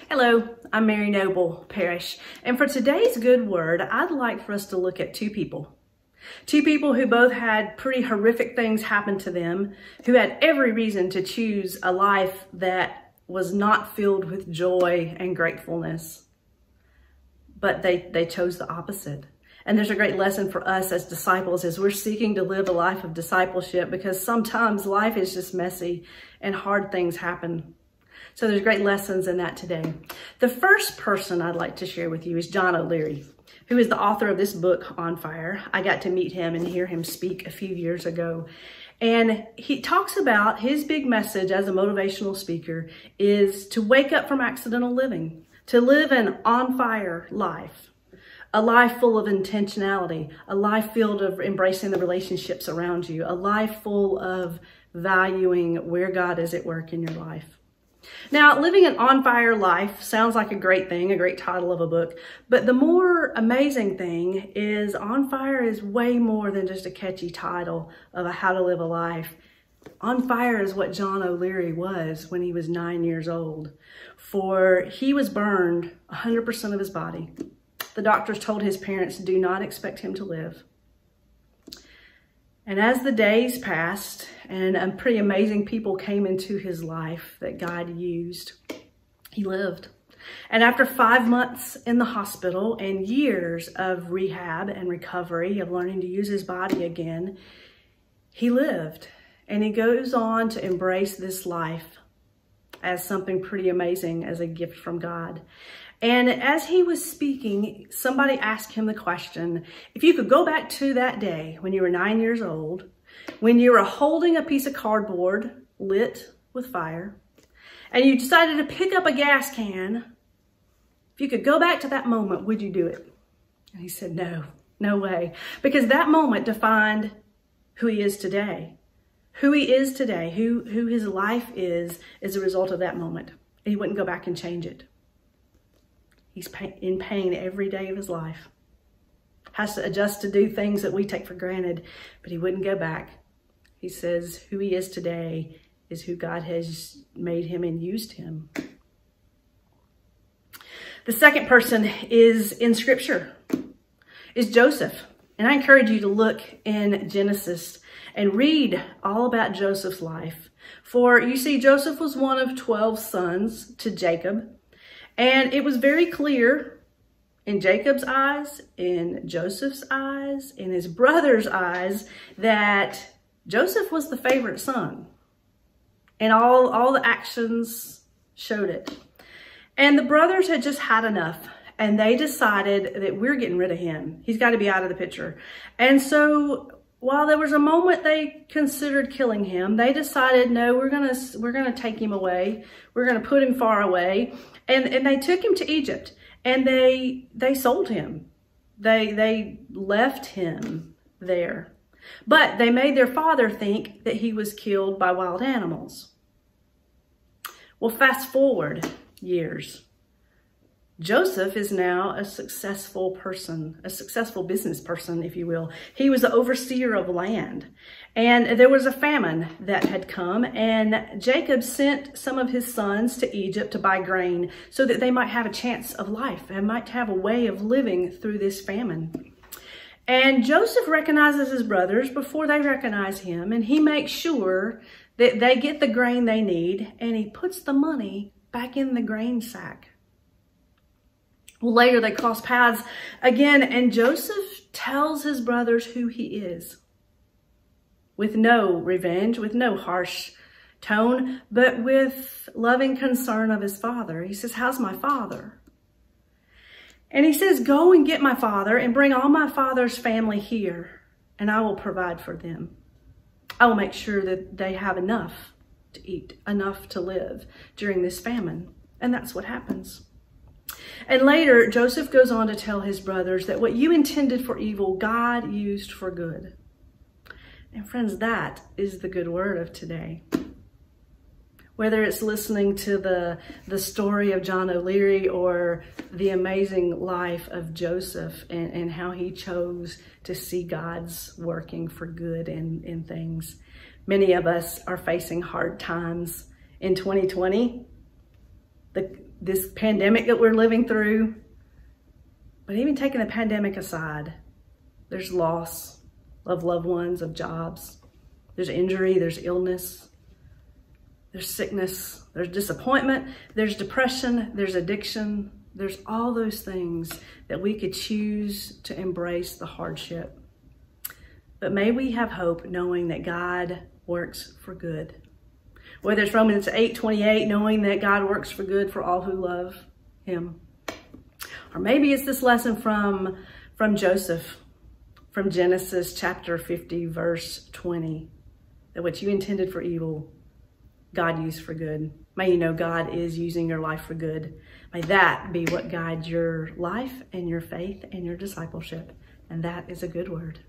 Hello, I'm Mary Noble, Parrish, and for today's good word, I'd like for us to look at two people. Two people who both had pretty horrific things happen to them, who had every reason to choose a life that was not filled with joy and gratefulness. But they chose the opposite. And there's a great lesson for us as disciples as we're seeking to live a life of discipleship, because sometimes life is just messy and hard things happen. So there's great lessons in that today. The first person I'd like to share with you is John O'Leary, who is the author of this book, On Fire. I got to meet him and hear him speak a few years ago. And he talks about his big message as a motivational speaker is to wake up from accidental living, to live an on-fire life, a life full of intentionality, a life filled of embracing the relationships around you, a life full of valuing where God is at work in your life. Now, living an on-fire life sounds like a great thing, a great title of a book, but the more amazing thing is On Fire is way more than just a catchy title of how to live a life. On fire is what John O'Leary was when he was 9 years old, for he was burned 100% of his body. The doctors told his parents, do not expect him to live. And as the days passed and pretty amazing people came into his life that God used, he lived. And after 5 months in the hospital and years of rehab and recovery, of learning to use his body again, he lived. And he goes on to embrace this life as something pretty amazing, as a gift from God. And as he was speaking, somebody asked him the question, if you could go back to that day when you were 9 years old, when you were holding a piece of cardboard lit with fire, and you decided to pick up a gas can, if you could go back to that moment, would you do it? And he said, no way. Because that moment defined who he is today. Who he is today, who his life is a result of that moment. And he wouldn't go back and change it. He's in pain every day of his life. Has to adjust to do things that we take for granted, but he wouldn't go back. He says who he is today is who God has made him and used him. The second person is in Scripture, is Joseph. And I encourage you to look in Genesis and read all about Joseph's life. For you see, Joseph was one of 12 sons to Jacob. And it was very clear in Jacob's eyes, in Joseph's eyes, in his brother's eyes, that Joseph was the favorite son. And all the actions showed it. And the brothers had just had enough. And they decided that we're getting rid of him. He's got to be out of the picture. And so while there was a moment they considered killing him, they decided, no, we're gonna take him away. We're gonna put him far away. And they took him to Egypt, and they sold him. They left him there. But they made their father think that he was killed by wild animals. Well, fast forward years. Joseph is now a successful person, a successful business person, if you will. He was the overseer of land. And there was a famine that had come, and Jacob sent some of his sons to Egypt to buy grain so that they might have a chance of life and might have a way of living through this famine. And Joseph recognizes his brothers before they recognize him, and he makes sure that they get the grain they need, and he puts the money back in the grain sack. Well, later they cross paths again, and Joseph tells his brothers who he is. With no revenge, with no harsh tone, but with loving concern of his father. He says, how's my father? And he says, go and get my father and bring all my father's family here, and I will provide for them. I will make sure that they have enough to eat, enough to live during this famine. And that's what happens. And later, Joseph goes on to tell his brothers that what you intended for evil, God used for good. And friends, that is the good word of today. Whether it's listening to the story of John O'Leary or the amazing life of Joseph and how he chose to see God's working for good in things. Many of us are facing hard times in 2020. this pandemic that we're living through. But even taking the pandemic aside, there's loss of loved ones, of jobs. There's injury, there's illness, there's sickness, there's disappointment, there's depression, there's addiction. There's all those things that we could choose to embrace the hardship. But may we have hope knowing that God works for good. Whether it's Romans 8:28, knowing that God works for good for all who love him. Or maybe it's this lesson from Joseph, from Genesis chapter 50, verse 20, that what you intended for evil, God used for good. May you know God is using your life for good. May that be what guides your life and your faith and your discipleship. And that is a good word.